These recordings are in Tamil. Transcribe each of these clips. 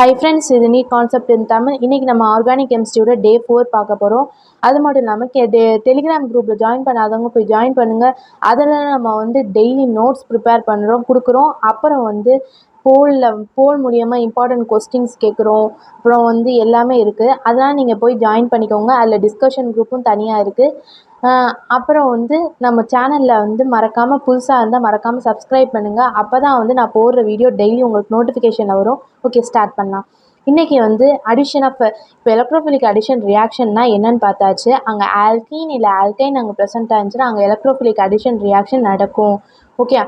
ஹாய் ஃப்ரெண்ட்ஸ், இது நீட் கான்செப்ட் இன் தமிழ். இன்றைக்கி நம்ம ஆர்கானிக் கெமிஸ்ட்ரியோட Day 4 பார்க்க போகிறோம். அது மட்டும் இல்லாமல் டெலிகிராம் குரூப்பில் ஜாயின் பண்ணாதவங்க போய் ஜாயின் பண்ணுங்கள். அதில் நம்ம டெய்லி நோட்ஸ் ப்ரிப்பேர் கொடுக்குறோம். அப்புறம் போல் மூலியமாக இம்பார்ட்டன்ட் கொஸ்டின்ஸ் கேட்குறோம். அப்புறம் எல்லாமே இருக்குது. அதெல்லாம் நீங்கள் போய் ஜாயின் பண்ணிக்கோங்க. அதில் டிஸ்கஷன் குரூப்பும் தனியாக இருக்குது. அப்புறம் நம்ம சேனலில் மறக்காமல் புதுசாக இருந்தால் மறக்காமல் சப்ஸ்கிரைப் பண்ணுங்கள். அப்போ தான் நான் போடுற வீடியோ டெய்லி உங்களுக்கு நோட்டிஃபிகேஷனில் வரும். ஓகே, ஸ்டார்ட் பண்ணலாம். இன்றைக்கி அடிஷன் ஆஃப் இப்போ எலக்ட்ரோஃபிலிக் அடிஷன் ரியாக்ஷன்னா என்னென்னு பார்த்தாச்சு. அங்கே ஆல்கீன் இல்லை ஆல்கைன் அங்கே ப்ரெசென்ட் ஆச்சுன்னா அங்கே எலக்ட்ரோஃபிலிக் அடிஷன் ரியாக்ஷன் நடக்கும். ஓகே,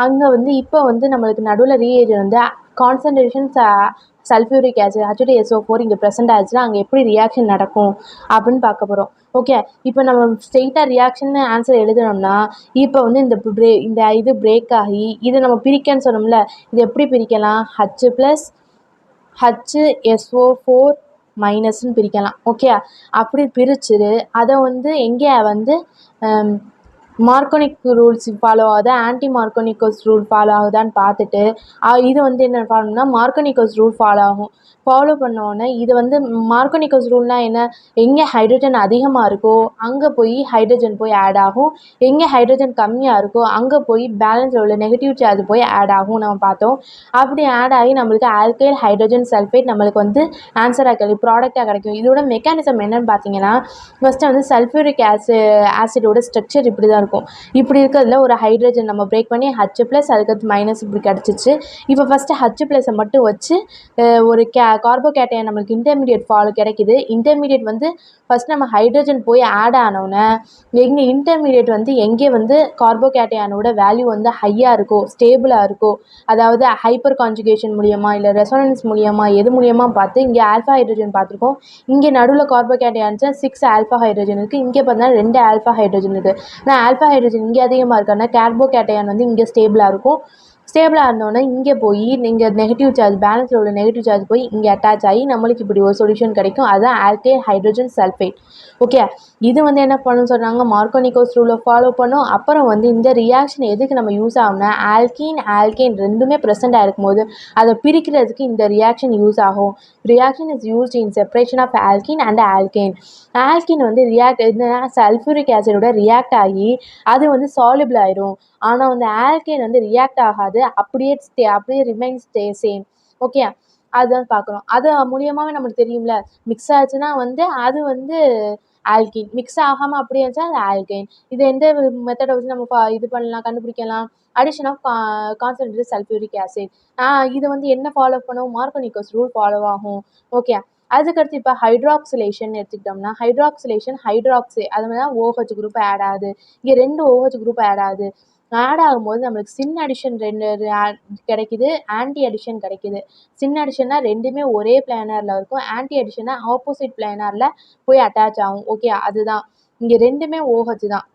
அங்கே இப்போ நம்மளுக்கு நடுவில் ரீஏஜன் கான்சன்ட்ரேஷன் சல்ஃபியூரிக் ஆசிட் H2SO4 இங்கே ப்ரெசென்ட் ஆச்சுன்னா அங்கே எப்படி ரியாக்ஷன் நடக்கும் அப்படின்னு பார்க்க போகிறோம். ஓகே, இப்போ நம்ம ஸ்ட்ரெயிட்டாக ரியாக்ஷன் ஆன்சர் எழுதணும்னா இப்போ இந்த இது பிரேக் ஆகி இதை நம்ம பிரிக்கன்னு சொன்னோம்ல. இது எப்படி பிரிக்கலாம்? H+HSO4 மைனஸ்ன்னு பிரிக்கலாம். ஓகே, அப்படி பிரிச்சுது அதை எங்கே மார்க்கோனிக் ரூல்ஸ் ஃபாலோ ஆகுதா, ஆன்டி மார்க்கோனிக்கோஸ் ரூல் ஃபாலோ ஆகுதான்னு பார்த்துட்டு இது என்ன பண்ணணும்னா மார்க்கோனிக்கோஸ் ரூல் ஃபாலோ பண்ணோன்னே இது மார்க்கோனிக்கோஸ் ரூல்னால் என்ன? எங்கே ஹைட்ரஜன் அதிகமாக இருக்கோ அங்கே போய் ஹைட்ரஜன் போய் ஆட் ஆகும். எங்கே ஹைட்ரஜன் கம்மியாக இருக்கோ அங்கே போய் பேலன்ஸில் உள்ள நெகட்டிவ் சார்ஜ் போய் ஆட் ஆகும் நம்ம பார்த்தோம். அப்படி ஆட் ஆகி நம்மளுக்கு ஆல்கைல் ஹைட்ரஜன் சல்ஃபேட் நம்மளுக்கு ஆன்சராக கிடைக்கும், ப்ராடக்டாக கிடைக்கும். இதோட மெக்கானிசம் என்னன்னு பார்த்தீங்கன்னா ஃபஸ்ட்டு சல்ஃபியூரிக் ஆசிடோட ஸ்ட்ரக்சர் இப்படி தான் இருக்கும். இப்படி இருக்கிறதுல ஒரு ஹைட்ரஜன் நம்ம பிரேக் பண்ணி H+ அதுக்கடுத்து மைனஸ் இப்படி கிடச்சிச்சு. இப்போ ஃபஸ்ட்டு H+ மட்டும் வச்சு ஒரு கார்போகேட்டையன் நம்மளுக்கு இன்டர்மீடியட் கிடைக்குது. இன்டர்மீடியட் ஃபஸ்ட் நம்ம ஹைட்ரஜன் போய் ஆட் ஆனோன்னே எங்கே இன்டர்மீடியட் எங்கே கார்போகேட்டையானோட வேல்யூ ஹையாக இருக்கோ, ஸ்டேபிளாக இருக்கோ, அதாவது ஹைப்பர் கான்ஜுகேஷன் மூலியமாக இல்லை ரெசோனன்ஸ் மூலியமாக எது மூலியமாக பார்த்து இங்கே ஆல்ஃபா ஹைட்ரஜன் பார்த்துருக்கோம். இங்கே நடுவில் கார்போகேட்டையான்ஸ் 6 ஆல்ஃபா ஹைட்ரஜன் இருக்குது. இங்கே பார்த்தீங்கன்னா 2 ஆல்ஃபா ஹைட்ரஜன் இருக்குது. ஆனால் ஆல்ஃபா ஹைட்ரஜன் இங்கே அதிகமாக இருக்கான்னா கார்போகேட்டையான் இங்கே ஸ்டேபிளாக இருக்கும். ஸ்டேபிளாக இருந்தோன்னே இங்கே போய் நீங்கள் நெகட்டிவ் சார்ஜ் பேலன்ஸில் உள்ள நெகட்டிவ் சார்ஜ் போய் இங்கே அட்டாச் ஆகி நம்மளுக்கு இப்படி ஒரு சொல்யூஷன் கிடைக்கும். அதுதான் ஆல்கைல் ஹைட்ரஜன் சல்ஃபேட். ஓகே, இது என்ன பண்ணணும்னு சொன்னாங்க? மார்க்கோனிக்கோஸ் ரூலை ஃபாலோ பண்ணும். அப்புறம் இந்த ரியாக்ஷன் எதுக்கு நம்ம யூஸ் ஆகும்னா ஆல்கைன் ரெண்டுமே ப்ரெசென்ட் ஆகிருக்கும் போது அதை பிரிக்கிறதுக்கு இந்த ரியாக்ஷன் யூஸ் ஆகும். Reaction is used in separation of alkene and alkyne. Alkyne react sulphuric ஆசிடோட ரியாக்ட் ஆகி அது சால்யுபிள் ஆயிரும். ஆனால் ஆல்கைன் ரியாக்ட் ஆகாது, அப்படியே ரிமைன்ஸ் சேம். ஓகே, அதுதான் பார்க்குறோம். அது மூலியமாகவே நம்மளுக்கு தெரியும்ல, மிக்ஸ் ஆச்சுன்னா அது ஆல்கின், மிக்ஸ் ஆகாமல் அப்படியே இருந்துச்சா அது ஆல்கைன். இது எந்த மெத்தடை வச்சு நம்ம இது பண்ணலாம், கண்டுபிடிக்கலாம்? Addition of concentrated sulphuric acid. இது என்ன ஃபாலோ பண்ணும்? மார்க்கோனிக்கோஸ் ரூல் ஃபாலோ ஆகும். ஓகே, அதுக்கடுத்து இப்போ ஹைட்ராக்சிலேஷன் எடுத்துக்கிட்டோம்னா ஹைட்ராக்சி அது மாதிரி தான் OH குரூப் ஆட் ஆகுது. இங்கே 2 OH குரூப் ஆட் ஆகுது. ஆட் ஆகும்போது நம்மளுக்கு சின் அடிஷன் 2 கிடைக்குது, ஆன்டி அடிஷன் கிடைக்குது. சின் அடிஷன்னா ரெண்டுமே ஒரே பிளானரில் இருக்கும், ஆன்டி அடிஷன்னா ஆப்போசிட் பிளானரில் போய் அட்டாச் ஆகும். ஓகே, அதுதான் இங்கே ரெண்டுமே OH தான்.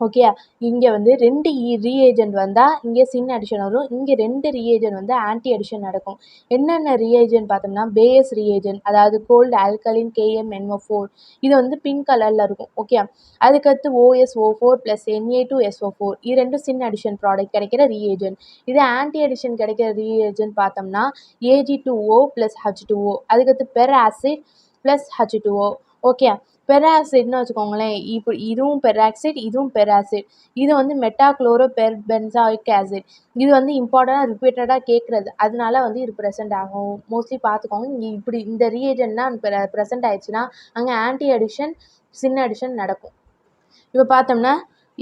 ஓகே, இங்கே 2 ரீஏஜென்ட் வந்தால் இங்கே சின் அடிஷன் வரும். இங்கே 2 ரீஏஜென்ட் ஆன்டி அடிஷன் நடக்கும். என்னென்ன ரீஏஜென்ட் பார்த்தோம்னா பேஸ் ரீஏஜென்ட், அதாவது கோல்டு ஆல்கலின் KMnO4 இது பிங்க் கலரில் இருக்கும். ஓகே, அதுக்கடுத்து OSO4 + Na2SO4 இது 2 சின் அடிஷன் ப்ராடக்ட் கிடைக்கிற ரீஏஜென்ட். இது ஆன்டி அடிஷன் கிடைக்கிற ரீஏஜென்ட் பார்த்தோம்னா Ag2O + H2O, அதுக்கடுத்து பெர் ஆசிட் + H2O. ஓகே, பெராக்சைடுன்னு வச்சுக்கோங்களேன். இப்போ இதுவும் பெராக்சைடு, இதுவும் பெராக்சைடு. இது மெட்டாக்ளோரோ பென்சாயிக் ஆசிட். இது இம்பார்ட்டண்டாக ரிப்பீட்டடாக கேட்குறது, அதனால இது ப்ரெசென்ட் ஆகும். மோஸ்ட்லி பார்த்துக்கோங்க. இங்கே இப்படி இந்த ரீஏஜென்ட்னா ப்ரெசென்ட் ஆயிடுச்சுன்னா அங்கே ஆன்டி அடிஷன் சின் அடிஷன் நடக்கும். இப்போ பார்த்தோம்னா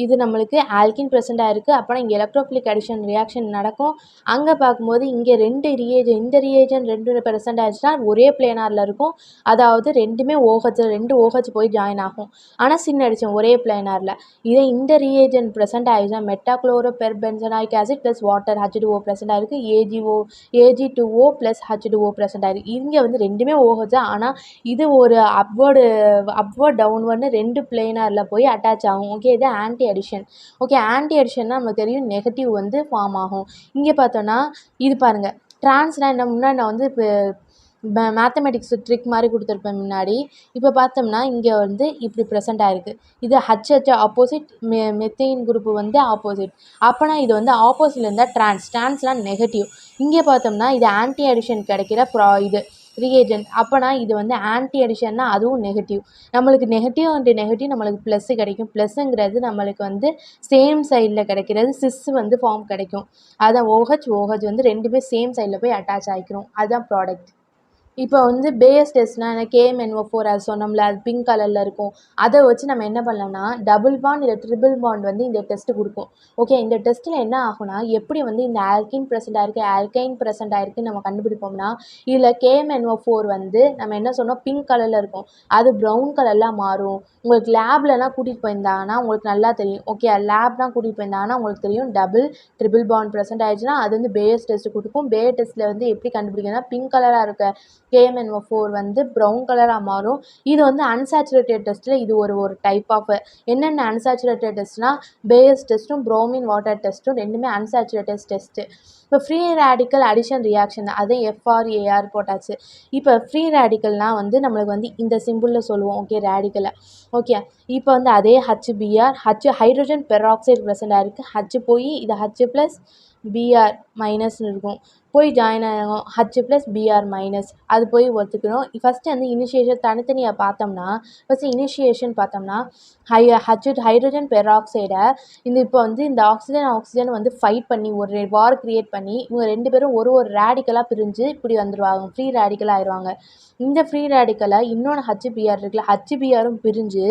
இது நம்மளுக்கு ஆல்கின் ப்ரெசென்ட் ஆகிருக்கு. அப்புறம் இங்கே எலக்ட்ரோஃபிலிக் அடிஷன் ரியாக்ஷன் நடக்கும். அங்கே பார்க்கும்போது இங்கே 2 ரீஏஜென்ட், இந்த ரீஏஜென்ட் 2 ப்ரெசென்ட் ஆகிடுச்சுன்னா ஒரே பிளேனாரில் இருக்கும். அதாவது ரெண்டுமே ரெண்டு OH போய் ஜாயின் ஆகும். ஆனால் சின் அடிஷன் ஒரே பிளேனாரில். இந்த ரீஏஜென்ட் ப்ரெசென்ட் ஆகிடுச்சுன்னா metachloro benzoic acid + water H2O present ஆகிருக்கு. Ag2O + H2O ப்ரெசென்ட் ஆகிருக்கு. இங்கே ரெண்டுமே OH, ஆனால் இது ஒரு அப்வர்ட் டவுன்வர்ட்னு 2 பிளேனாரில் போய் அட்டாச் ஆகும். ஓகே, இது ஆன்டி அடிஷன். ஓகே, ஆன்டி அடிஷன்னா நமக்கு தெரியும் நெகட்டிவ் ஃபார்ம் ஆகும். இங்கே பார்த்தோன்னா இது பாருங்கள், ட்ரான்ஸ்னா என்ன? முன்னாடி நான் இப்போ மேத்தமெட்டிக்ஸ் ட்ரிக் மாதிரி கொடுத்துருப்பேன் முன்னாடி. இப்போ பார்த்தோம்னா இங்கே வந்து இப்படி ப்ரெசென்ட் ஆகிருக்கு. இது ஹச் ஆப்போசிட், மெத்தைன் குரூப் வந்து ஆப்போசிட். அப்போனா இது வந்து ஆப்போசிட்டில் இருந்தால் ட்ரான்ஸ்லாம் நெகட்டிவ். இங்கே பார்த்தோம்னா இது ஆன்டி அடிஷன் கிடைக்கிற இது ரியேஜென்ட். அப்போனா இது வந்து ஆன்டி அடிஷன்னா அதுவும் நெகட்டிவ். நம்மளுக்கு நெகட்டிவ் அண்ட் நெகட்டிவ் நம்மளுக்கு ப்ளஸ்ஸு கிடைக்கும். ப்ளஸ்ஸுங்கிறது நம்மளுக்கு வந்து சேம் சைடில் கிடைக்கிறது சிஸ் வந்து ஃபார்ம் கிடைக்கும். அதான் OH வந்து ரெண்டுமே சேம் சைடில் போய் அட்டாச் ஆகிக்கிறோம். அதுதான் ப்ராடக்ட். இப்போ வந்து பேஸ் டெஸ்ட்னா KMNO4 அது சொன்னோம்ல, அது பிங்க் கலரில் இருக்கும். அதை வச்சு நம்ம என்ன பண்ணலாம்னா டபுள் பாண்ட் இல்லை ட்ரிபிள் பாண்ட் வந்து இந்த டெஸ்ட்டு கொடுக்கும். ஓகே, இந்த டெஸ்ட்டில் என்ன ஆகும்னா எப்படி வந்து இந்த ஆல்கின் ப்ரெசென்ட் ஆகிருக்கு ஆல்கைன் ப்ரெசென்ட் ஆகிருக்குன்னு நம்ம கண்டுபிடிப்போம்னா இதில் KMNO4 வந்து நம்ம என்ன சொன்னோம் பிங்க் கலரில் இருக்கும், அது ப்ரௌன் கலரில் மாறும். உங்களுக்கு லேப்லலாம் கூட்டிகிட்டு போயிருந்தாங்கன்னா உங்களுக்கு நல்லா தெரியும். ஓகே, லேப்லாம் கூட்டிகிட்டு போயிருந்தாங்கன்னா உங்களுக்கு தெரியும் டபுள் ட்ரிபிள் பாண்ட் ப்ரெசென்ட் ஆகிடுச்சுன்னா அது வந்து பேஸ் டெஸ்ட்டு கொடுக்கும். பேஸ் டெஸ்ட்டில் வந்து எப்படி கண்டுபிடிக்கணும்னா பிங்க் கலராக இருக்க KMNO4 வந்து ப்ரௌன் கலராக மாறும். இது வந்து அன்சாச்சுரேட்டட் டெஸ்ட்டில் இது ஒரு டைப் ஆஃப். என்னென்ன அன்சாச்சுரேட்டட் டெஸ்ட்னா பேஸ் டெஸ்ட்டும் ப்ரோமின் வாட்டர் டெஸ்ட்டும் ரெண்டுமே அன்சாச்சுரேட்டட் டெஸ்ட்டு. இப்போ ஃப்ரீ ரேடிக்கல் அடிஷன் ரியாக்ஷன் அதை FR போட்டாச்சு. இப்போ ஃப்ரீ ரேடிக்கல்னால் வந்து நம்மளுக்கு வந்து இந்த சிம்பிளில் சொல்லுவோம். ஓகே, ரேடிக்கலை. ஓகே, இப்போ வந்து அதே HBr ஹைட்ரஜன் பெராக்சைடு ப்ரெசென்ட் ஆகிருக்கு. போய் இது H+Br மைனஸ்னு இருக்கும், போய் ஜாயின் ஆகும் H+Br-. அது போய் ஒத்துக்கணும். ஃபஸ்ட்டு வந்து இனிஷியேஷன் தனித்தனியாக பார்த்தோம்னா ஹைட்ரஜன் பெராக்சைடை இப்போ வந்து இந்த ஆக்சிஜன் வந்து ஃபைட் பண்ணி ஒரு வார் கிரியேட் பண்ணி இவங்க ரெண்டு பேரும் ஒரு ரேடிக்கலாக பிரிஞ்சு இப்படி வந்துடுவாங்க, ஃப்ரீ ரேடிக்கலாக ஆயிடுவாங்க. இந்த ஃப்ரீ ரேடிக்கலை இன்னொன்று HBr இருக்குல்ல, HBrரும் பிரிஞ்சு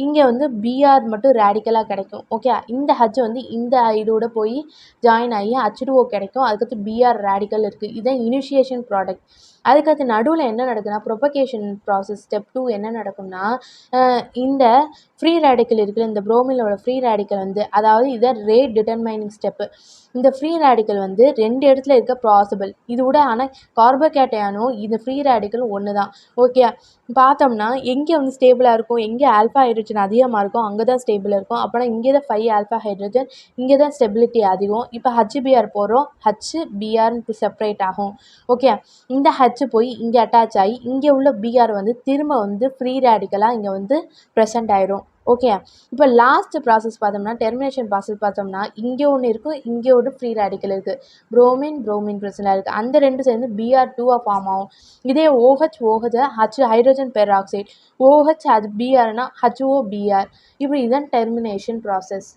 இங்கே வந்து Br மட்டும் ரேடிக்கலாக கிடைக்கும். ஓகே, இந்த H வந்து இந்த இதோட போய் ஜாயின் ஆகி H2O கிடைக்கும். அதுக்கடுத்து Br ரேடிக்கல் இருக்குது. இதுதான் இனிஷியேஷன் ப்ராடக்ட். அதுக்கடுத்து நடுவில் என்ன நடக்குதுன்னா ப்ரொபகேஷன் ப்ராசஸ் ஸ்டெப் 2 என்ன நடக்கும்னா இந்த ஃப்ரீ ரேடிக்கல் இருக்குல்ல, இந்த புரோமினோட ஃப்ரீ ரேடிக்கல் வந்து அதாவது இதை ரேட் டிட்டர்மைனிங் ஸ்டெப்பு. இந்த ஃப்ரீ ரேடிக்கல் வந்து ரெண்டு இடத்துல இருக்க பாசிபிள். இது கூட ஆனால் கார்போகேட்டையானும் இந்த ஃப்ரீ ரேடிக்கலும் ஒன்று தான். ஓகே, பார்த்தோம்னா எங்கே வந்து ஸ்டேபிளாக இருக்கும், எங்கே ஆல்ஃபா ஹைட்ரஜன் அதிகமாக இருக்கும் அங்கே தான் ஸ்டேபிளாக இருக்கும். அப்போனா இங்கே தான் 5 ஆல்ஃபா ஹைட்ரஜன், இங்கே தான் ஸ்டெபிலிட்டி அதிகம். இப்போ HBr போடுறோம், HBrன்னு செப்பரேட் ஆகும். ஓகே, இந்த H போய் இங்கே அட்டாச் ஆகி இங்கே உள்ள Br வந்து திரும்ப வந்து ஃப்ரீ ரேடிக்கலாக இங்கே வந்து ப்ரெசென்ட் ஆயிரும். ஓகே, இப்போ லாஸ்ட் ப்ராசஸ் பார்த்தோம்னா டெர்மினேஷன் ப்ராசஸ் பார்த்தோம்னா இங்கே ஒன்று இருக்கும், இங்கே ஒரு ஃப்ரீ ரேடிக்கல் இருக்குது, ப்ரோமின் ப்ரெசென்ட் ஆகிருக்கு. அந்த ரெண்டு சேர்ந்து Br2 ஃபார்ம் ஆகும். இதே OH ஹைட்ரஜன் பெராக்சைடு, OH அது Brனா HOBr. இப்படி இதுதான் டெர்மினேஷன் ப்ராசஸ்.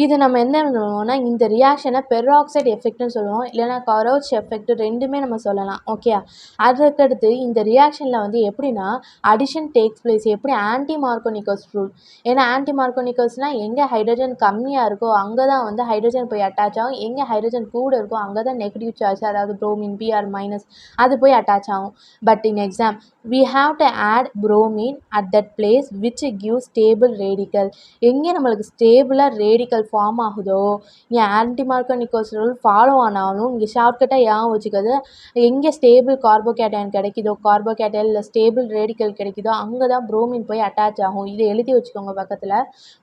இது நம்ம என்ன சொல்லுவோம்னா இந்த ரியாக்ஷனை பெராக்சைடு எஃபெக்ட்னு சொல்லுவோம், இல்லைனா கரோச் எஃபெக்ட் ரெண்டுமே நம்ம சொல்லலாம். ஓகே, அதுக்கடுத்து இந்த ரியாக்ஷனில் வந்து எப்படின்னா அடிஷன் டேக்ஸ் பிளேஸ். எப்படி ஆன்டி மார்கோனிக்கஸ் ரூல். ஏன்னா ஆன்டி மார்கோனிக்கஸ்னால் எங்கே ஹைட்ரஜன் கம்மியாக இருக்கோ அங்கே தான் வந்து ஹைட்ரஜன் போய் அட்டாச் ஆகும், எங்கே ஹைட்ரஜன் கூட இருக்கோ அங்கே தான் நெகட்டிவ் சார்ஜ் அதாவது புரோமின் Br- அது போய் அட்டாச் ஆகும். But in exam we have to add bromine at that place which gives stable radical. எங்கே நம்மளுக்கு ஸ்டேபிளாக ரேடிக்கல் ஃபார்ம் ஆகுதோ இங்கே ஆன்டி மார்கோனிக்கஸ் ரூல் ஃபாலோ ஆனாலும் இங்கே ஷார்ட்கட்டாக ஏன் வச்சுக்கிறது, எங்கே ஸ்டேபிள் கார்போகேட்டையான் கிடைக்குதோ கார்போகேட்டையன் இல்லை ஸ்டேபிள் ரேடிக்கல் கிடைக்குதோ அங்கே தான் புரோமின் போய் அட்டாச் ஆகும். இதை எழுதி வச்சுக்கோங்க பக்கத்தில்.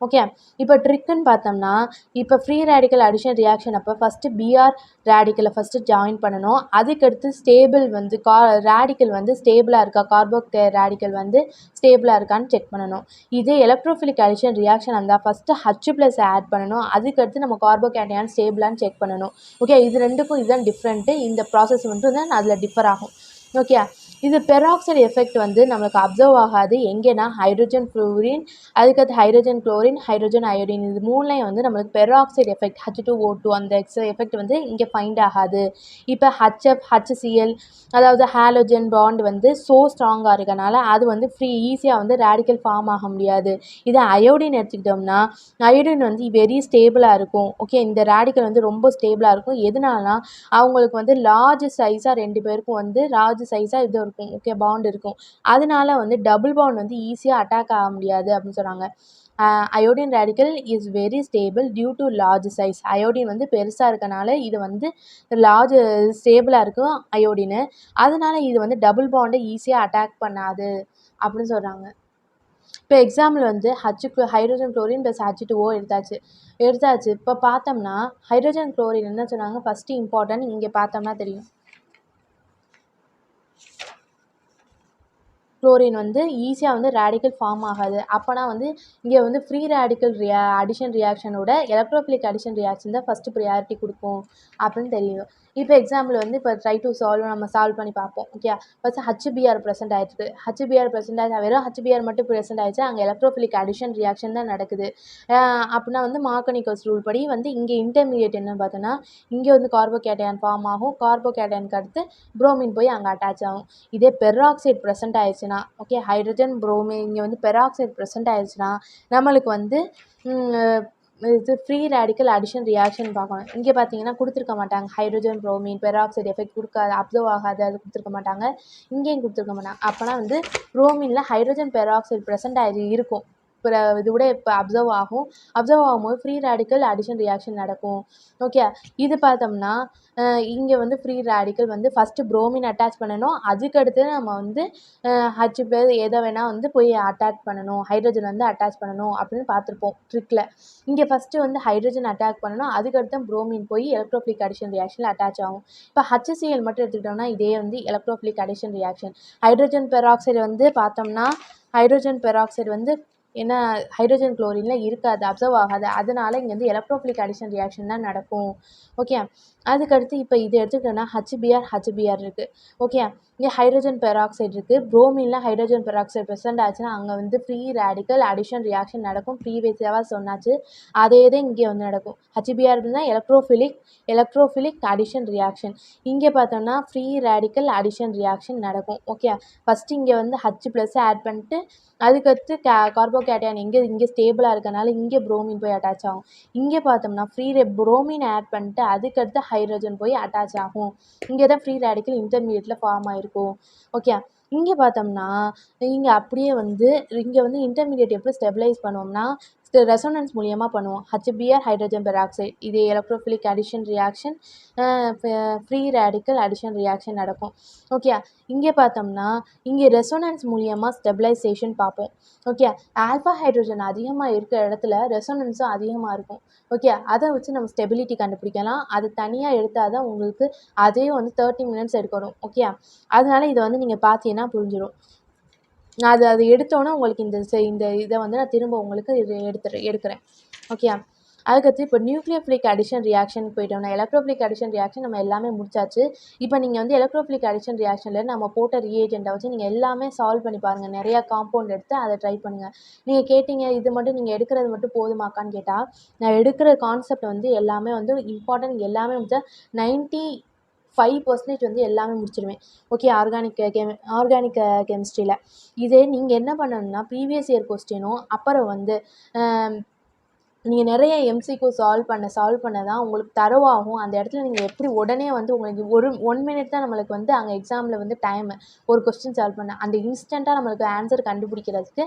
ஓகே, இப்போ ட்ரிக்குன்னு பார்த்தோம்னா இப்போ ஃப்ரீ ரேடிக்கல் அடிஷன் ரியாக்ஷன் அப்போ ஃபஸ்ட்டு Br ரேடிக்கலை ஃபஸ்ட்டு ஜாயின் பண்ணணும். அதுக்கடுத்து ஸ்டேபிள் வந்து ரேடிக்கல் வந்து ஸ்டேபிளாக இருக்கா, ரேடிக்கல் வந்து ஸ்டேபிளாக இருக்கான்னு செக் பண்ணணும். இதே எலக்ட்ரோஃபிலிக் அடிஷன் ரியாக்ஷன் இருந்தால் ஃபஸ்ட்டு H+ ஆட் பண்ணணும். அதுக்கடுத்து நம்ம கார்போகேட்டையான் ஸ்டேபிளான்னு செக் பண்ணணும். ஓகே, இது ரெண்டுக்கும் இதுதான் டிஃப்ரெண்ட்டு. இந்த ப்ராசஸ் வந்து தான் அதில் டிஃபர் ஆகும். ஓகே, இது பெராக்சைடு எஃபெக்ட் வந்து நம்மளுக்கு அப்சர்வ் ஆகாது எங்கேனா ஹைட்ரஜன் ஃப்ளோரின், அதுக்கடுத்து ஹைட்ரஜன் குளோரின், ஹைட்ரஜன் அயோடின், இது மூணுலையும் வந்து நம்மளுக்கு பெராக்சைடு எஃபெக்ட் H2O2 அந்த எஃபெக்ட் வந்து இங்கே ஃபைண்ட் ஆகாது. இப்போ HCl அதாவது ஹாலோஜன் பாண்ட் வந்து ஸ்ட்ராங்காக இருக்கனால அது வந்து ஈஸியாக வந்து ரேடிக்கல் ஃபார்ம் ஆக முடியாது. இதை அயோடின் எடுத்துக்கிட்டோம்னா அயோடின் வந்து வெரி ஸ்டேபிளாக இருக்கும். ஓகே, இந்த ரேடிக்கல் வந்து ரொம்ப ஸ்டேபிளாக இருக்கும். எதனாலனா அவங்களுக்கு வந்து லார்ஜ் சைஸாக ரெண்டு பேருக்கும் வந்து லார்ஜ் சைஸாக இது இருக்கும். ஓகே, பாண்ட் இருக்கும். அதனால வந்து டபுள் பாண்ட் வந்து ஈஸியாக அட்டாக் ஆக முடியாது அப்படின்னு சொன்னாங்க. Iodine radical is very stable due to large size. Iodine வந்து பெருசாக இருக்கனால இது வந்து லார்ஜ் ஸ்டேபிளாக இருக்கும் அயோடின், அதனால இது வந்து டபுள் பாண்டை ஈஸியாக அட்டாக் பண்ணாது அப்படின்னு சொல்கிறாங்க. இப்போ எக்ஸாம்பிள் வந்து ஹைட்ரஜன் குளோரின் ப்ளஸ் H2O எடுத்தாச்சு. இப்போ பார்த்தோம்னா ஹைட்ரஜன் குளோரின் என்ன சொன்னாங்க ஃபஸ்ட்டு இம்பார்ட்டன்ட் இங்கே பார்த்தோம்னா தெரியும். குளோரின் வந்து ஈஸியாக வந்து ரேடிக்கல் ஃபார்ம் ஆகாது. அப்போனா வந்து இங்கே வந்து ஃப்ரீ ரேடிக்கல் அடிஷன் ரியாக்ஷனோட எலக்ட்ரோஃபிலிக் அடிஷன் ரியாக்ஷன் தான் ஃபஸ்ட்டு ப்ரியாரிட்டி கொடுக்கும் அப்படின்னு தெரியும். இப்போ எக்ஸாம்பிள் வந்து இப்போ ட்ரை டு நம்ம சால்வ் பண்ணி பார்ப்போம். ஓகே, ஃபஸ்ட்டு ஹச்பிஆர் ப்ரெசென்ட் ஆயிருக்கு. ஹச்பிஆர் ப்ரெசென்ட் ஆகி வெறும் ஹச்பிஆர் மட்டும் ப்ரெசென்ட் ஆயிடுச்சு. அங்கே எலக்ட்ரோஃபிலிக் அடிஷன் ரியாக்ஷன் தான் நடக்குது. அப்படின்னா வந்து மார்கனிக்கல்ஸ் ரூல் படி வந்து இங்கே இன்டர்மீடியட் என்னன்னு பார்த்தோன்னா இங்கே வந்து கார்போகேட்டையான் ஃபார்ம் ஆகும். கார்போகேட்டையானுக்கு அடுத்து புரோமின் போய் அங்கே அட்டாச் ஆகும். இதே பெராக்சைடு ப்ரெசென்ட் ஆயிடுச்சுன்னா ஓகே, ஹைட்ரஜன் புரோமின் இங்கே வந்து பெராக்சைடு ப்ரெசென்ட் ஆயிடுச்சுன்னா நம்மளுக்கு வந்து இது ஃப்ரீ ரேடிக்கல் அடிஷன் ரியாக்ஷன் பார்க்கணும். இங்கே பார்த்தீங்கன்னா கொடுத்துருக்க மாட்டாங்க. ஹைட்ரஜன் புரோமின் பெராக்சைடு எஃபெக்ட் கொடுக்காது, அப்சர்வ் ஆகாது, அது கொடுத்துருக்க மாட்டாங்க. இங்கேயும் கொடுத்துருக்க மாட்டாங்க. அப்போனா வந்து புரோமினில் ஹைட்ரஜன் பெராக்சைடு ப்ரெசென்ட் ஆகி இருக்கும். இப்போ இது கூட இப்போ அப்சர்வ் ஆகும்போது ஃப்ரீ ரேடிக்கல் அடிஷன் ரியாக்ஷன் நடக்கும். ஓகே, இது பார்த்தோம்னா இங்கே வந்து ஃப்ரீ ரேடிக்கல் வந்து ஃபஸ்ட்டு புரோமின் அட்டாச் பண்ணணும். அதுக்கடுத்து நம்ம வந்து ஹச் பேர் எதை வேணால் வந்து போய் அட்டாச் பண்ணணும், ஹைட்ரஜன் வந்து அட்டாச் பண்ணணும் அப்படின்னு பார்த்துருப்போம் ட்ரிக்கில். இங்கே ஃபஸ்ட்டு வந்து ஹைட்ரஜன் அட்டாக் பண்ணணும். அதுக்கடுத்து புரோமின் போய் எலக்ட்ரோஃபிலிக் அடிஷன் ரியாக்ஷனில் அட்டாச் ஆகும். இப்போ HCl மட்டும் எடுத்துக்கிட்டோம்னா இதே வந்து electrophilic addition reaction. Hydrogen peroxide வந்து பார்த்தோம்னா ஹைட்ரஜன் பெராக்சைடு வந்து என்ன ஹைட்ரஜன் குளோரினில் இருக்காது, அப்சர்வ் ஆகாது. அதனால இங்கே வந்து எலக்ட்ரோஃபிலிக் அடிஷன் ரியாக்ஷன் தான் நடக்கும். ஓகே, அதுக்கடுத்து இப்போ இது எடுத்துக்கிட்டோன்னா ஹச்பிஆர் இருக்குது. ஓகே, இங்கே ஹைட்ரஜன் பெராக்சைடு இருக்குது. புரோமினில் ஹைட்ரஜன் பெராக்சைடு ப்ரெசென்ட் ஆச்சுன்னா அங்கே வந்து ஃப்ரீ ரேடிக்கல் அடிஷன் ரியாக்ஷன் நடக்கும். ப்ரீவியஸாக சொன்னாச்சு, அதே தான் இங்கே வந்து நடக்கும். HBr தான் எலக்ட்ரோஃபிலிக் அடிஷன் ரியாக்ஷன். இங்கே பார்த்தோம்னா ஃப்ரீ ரேடிக்கல் அடிஷன் ரியாக்ஷன் நடக்கும். ஓகே, ஃபஸ்ட்டு இங்கே வந்து H+ ஆட் பண்ணிட்டு அதுக்கடுத்து கார்போகேட்டையான் இங்கே ஸ்டேபிளாக இருக்கனால இங்கே புரோமின் போய் அட்டாச் ஆகும். இங்கே பார்த்தோம்னா புரோமின் ஆட் பண்ணிட்டு அதுக்கடுத்து ஹைட்ரஜன் போய் அட்டாச் ஆகும். இங்கே தான் ஃப்ரீ ரேடிக்கல் இன்டர்மீடியட்டில் ஃபார்ம் ஆகிருக்கும். ஓகே, இங்கே பார்த்தோம்னா இங்கே அப்படியே வந்து இங்கே வந்து இன்டர்மீடியட் எப்படி ஸ்டெபிலைஸ் பண்ணுவோம்னா ரெசோனன்ஸ் மூலியமாக பண்ணுவோம். HBr ஹைட்ரஜன் பெராக்சைடு இது electrophilic addition reaction, free radical addition reaction நடக்கும். ஓகே, இங்கே பார்த்தோம்னா இங்கே ரெசோனன்ஸ் மூலியமாக ஸ்டெபிலைசேஷன் பார்ப்போம். ஓகே, ஆல்ஃபா ஹைட்ரஜன் அதிகமாக இருக்கிற இடத்துல ரெசோனன்ஸும் அதிகமாக இருக்கும். ஓகே, அதை வச்சு நம்ம ஸ்டெபிலிட்டி கண்டுபிடிக்கலாம். அது தனியாக எடுத்தால் தான் உங்களுக்கு அதே வந்து 30 மினிட்ஸ் எடுக்கணும். ஓகே, அதனால இதை வந்து நீங்கள் பார்த்தீங்கன்னா புரிஞ்சிடும். நான் அது எடுத்தோன்னே உங்களுக்கு இந்த இதை வந்து நான் திரும்ப உங்களுக்கு இது எடுக்கிறேன். ஓகே, அதுக்கடுத்து இப்போ நியூக்ளியோஃபிலிக் அடிஷன் ரியாக்ஷனுக்கு போயிட்டோம்னா எலக்ட்ரோஃபிலிக் அடிஷன் ரியாக்ஷன் நம்ம எல்லாமே முடிச்சாச்சு. இப்போ நீங்கள் வந்து எலக்ட்ரோஃபிலிக் அடிஷன் ரியாக்ஷனில் நம்ம போட்ட ரியேஜெண்ட்டை வச்சு நீங்கள் எல்லாமே சால்வ் பண்ணி பாருங்கள். நிறையா காம்பவுண்ட் எடுத்து அதை ட்ரை பண்ணுங்கள். நீங்கள் கேட்டிங்க இது மட்டும் நீங்கள் எடுக்கிறது மட்டும் போதுமாக்கான்னு கேட்டால் நான் எடுக்கிற கான்செப்ட் வந்து எல்லாமே வந்து இம்பார்ட்டன்ட், எல்லாமே முடிச்சா 95% வந்து எல்லாமே முடிச்சிடுவேன். ஓகே, ஆர்கானிக் கெமிஸ்ட்ரியில் இதே நீங்கள் என்ன பண்ணணும்னா ப்ரீவியஸ் இயர் கொஸ்டினும் அப்புறம் வந்து நீங்கள் நிறைய MCQ சால்வ் பண்ண தான் உங்களுக்கு தரவாகும். அந்த இடத்துல நீங்கள் எப்படி உடனே வந்து உங்களுக்கு 1 மினிட் தான் நம்மளுக்கு வந்து அங்கே எக்ஸாமில் வந்து டைமு ஒரு கொஸ்டின் சால்வ் பண்ண. அந்த இன்ஸ்டண்ட்டாக நம்மளுக்கு ஆன்சர் கண்டுபிடிக்கிறதுக்கு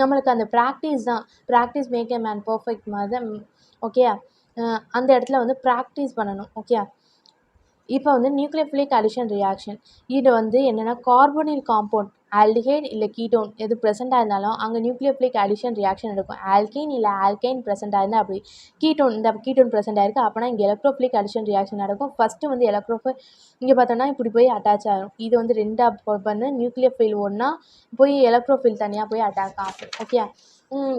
நம்மளுக்கு அந்த practice make a man perfect மாதிரி தான். ஓகே, அந்த இடத்துல வந்து ப்ராக்டிஸ் பண்ணணும். ஓகே, இப்போ வந்து நியூக்ளியோஃபிலிக் அடிஷன் ரியாக்ஷன் இது வந்து என்னென்னா கார்போனில் காம்பவுண்ட் ஆல்டிஹைட் இல்லை கீட்டோன் எது ப்ரெசென்ட் ஆயிருந்தாலும் அங்கே நியூக்ளியோஃபிலிக் அடிஷன் ரியாக்ஷன் இருக்கும். ஆல்கீன் இல்லை ஆல்கைன் ப்ரெசென்ட் ஆயிருந்தால் அப்படி கீட்டோன் ப்ரெசென்ட் ஆயிருக்கு. அப்போனா இங்கே எலக்ட்ரோஃபிலிக் அடிஷன் ரியாக்ஷன் நடக்கும். ஃபஸ்ட்டு வந்து இங்கே பார்த்தோம்னா இப்படி போய் அட்டாச் ஆகும். இது வந்து 2 பண்ணு நியூக்ளியோஃபில் ஒன்றா போய் எலக்ட்ரோஃபில் தனியாக போய் அட்டாக் ஆகும். ஓகே,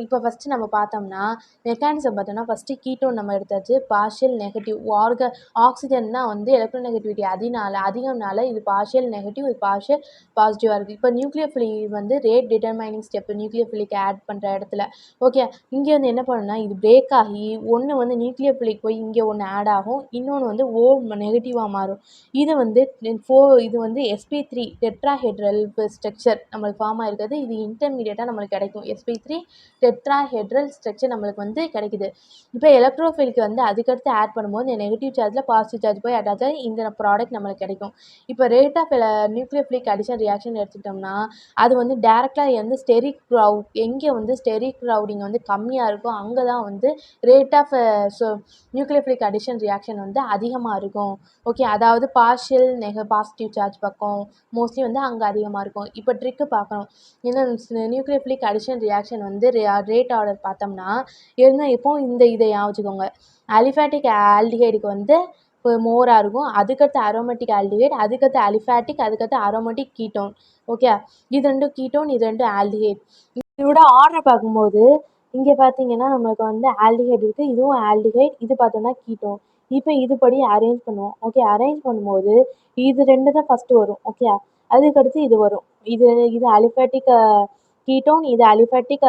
இப்போ ஃபஸ்ட்டு நம்ம பார்த்தோம்னா மெக்கானிசம் பார்த்தோம்னா ஃபஸ்ட்டு கீட்டோன் நம்ம எடுத்தாச்சு. பார்ஷியல் நெகட்டிவ் ஆக்சிஜன் தான் வந்து எலக்ட்ரோநெகட்டிவிட்டி அதிகம்னால இது பார்ஷியல் நெகட்டிவ், இது பார்ஷியல் பாசிட்டிவாக இருக்குது. இப்போ நியூக்ளியோஃபிலிக் வந்து rate determining step nucleophilic add பண்ணுற இடத்துல. ஓகே, இங்கே வந்து என்ன பண்ணணும்னா இது பிரேக் ஆகி ஒன்று வந்து நியூக்ளியோஃபிலிக் போய் இங்கே ஒன்று ஆட் ஆகும், இன்னொன்று வந்து நெகட்டிவாக மாறும். இது வந்து sp3 டெட்ராஹெட்ரல் ஸ்ட்ரக்சர் நம்மளுக்கு ஃபார்ம் ஆகிருக்குது. இது இன்டர்மீடியட்டாக நம்மளுக்கு கிடைக்கும். sp3 டெட்ராஹெட்ரல் ஸ்ட்ரக்சர் நம்மளுக்கு வந்து கிடைக்குது. இப்போ எலக்ட்ரோஃபிலுக்கு வந்து அதுக்கடுத்து ஆட் பண்ணும்போது இந்த நெகட்டிவ் சார்ஜில் பாசிட்டிவ் சார்ஜ் போய் அட்டாச் ஆகி இந்த ப்ராடக்ட் நம்மளுக்கு கிடைக்கும். இப்போ rate of nucleophilic addition reaction எடுத்துக்கிட்டோம்னா அது வந்து டேரெக்டாக வந்து எங்கே வந்து ஸ்டெரிக் க்ரௌடிங் வந்து கம்மியாக இருக்கோ அங்கே தான் வந்து rate of nucleophilic addition reaction வந்து அதிகமாக இருக்கும். ஓகே, அதாவது பாசிட்டிவ் சார்ஜ் பக்கம் மோஸ்ட்லி வந்து அங்கே அதிகமாக இருக்கும். இப்போ ட்ரிக்கு பார்க்கணும். ஏன்னா நியூக்ளியோஃபிலிக் அடிஷன் ரியாக்ஷன் வந்து ரேட் ஆர்டர் பார்த்தோம்னா இதை ஞாபகம் வச்சுக்கோங்க. அலிஃபேட்டிக் ஆல்டிஹைடுக்கு வந்து மோராக இருக்கும். அதுக்கடுத்து அரோமேட்டிக் ஆல்டிஹைட், அதுக்கடுத்து அலிஃபேட்டிக், அதுக்கடுத்து அரோமேட்டிக் கீட்டோன். ஓகே, இது 2 கீட்டோன், இது 2 ஆல்டிஹைட். இதோட ஆர்டர் பார்க்கும்போது இங்கே பார்த்தீங்கன்னா நம்மளுக்கு வந்து ஆல்டிஹைட் இருக்குது, இதுவும் ஆல்டிஹைட், இது பார்த்தோம்னா கீட்டோன். இப்போ இதுபடி அரேஞ்ச் பண்ணுவோம். ஓகே, அரேஞ்ச் பண்ணும்போது இது 2 தான் ஃபஸ்ட்டு வரும். ஓகே, அதுக்கடுத்து இது வரும். இது இது அலிஃபேட்டிக் கீட்டோன், இது அலிஃபேட்டிக்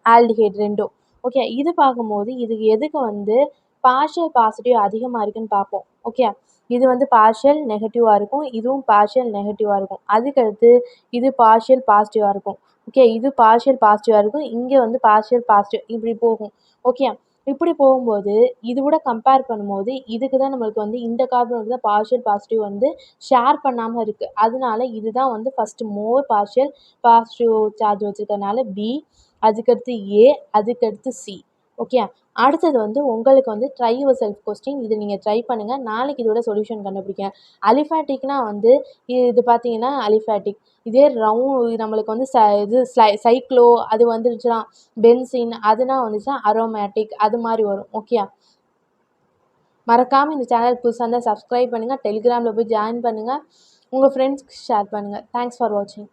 ஆல்டிஹைட் 2ம். ஓகே, இது பார்க்கும்போது இது எதுக்கு வந்து பார்ஷியல் பாசிட்டிவ் அதிகமாக இருக்குன்னு பார்ப்போம். ஓகே, இது வந்து பார்ஷியல் நெகட்டிவாக இருக்கும், இதுவும் பார்ஷியல் நெகட்டிவாக இருக்கும். அதுக்கடுத்து இது பார்ஷியல் பாசிட்டிவாக இருக்கும். ஓகே, இது பார்ஷியல் பாசிட்டிவாக இருக்கும், இங்கே வந்து பார்ஷியல் பாசிட்டிவ், இப்படி போகும். ஓகே, இப்படி போகும்போது இதோட கம்பேர் பண்ணும்போது இதுக்கு தான் நம்மளுக்கு வந்து இந்த கார்பனுக்கு தான் பார்ஷியல் பாசிட்டிவ் வந்து ஷேர் பண்ணாமல் இருக்குது. அதனால இதுதான் வந்து ஃபஸ்ட்டு மோர் பார்ஷியல் பாசிட்டிவ் சார்ஜ் வச்சுருக்கனால பி, அதுக்கடுத்து ஏ, அதுக்கடுத்து சி. ஓகே, அடுத்தது வந்து உங்களுக்கு வந்து ட்ரை யுவர் செல்ஃப் கொஸ்டின். இது நீங்கள் ட்ரை பண்ணுங்கள், நாளைக்கு இதோட சொல்யூஷன் கண்டுபிடிங்க. அலிஃபேட்டிக்னா வந்து இது பார்த்தீங்கன்னா அலிஃபேட்டிக். இதே நம்மளுக்கு வந்து இது சைக்ளோ அது வந்துருச்சுன்னா பென்சின் அதுனா வந்துச்சுன்னா அரோமேட்டிக் அது மாதிரி வரும். ஓகே, மறக்காமல் இந்த சேனல் புதுசாக இருந்தால் சப்ஸ்கிரைப் பண்ணுங்கள், டெலிகிராமில் போய் ஜாயின் பண்ணுங்கள், உங்கள் ஃப்ரெண்ட்ஸ்க்கு ஷேர் பண்ணுங்கள். தேங்க்ஸ் ஃபார் வாட்சிங்.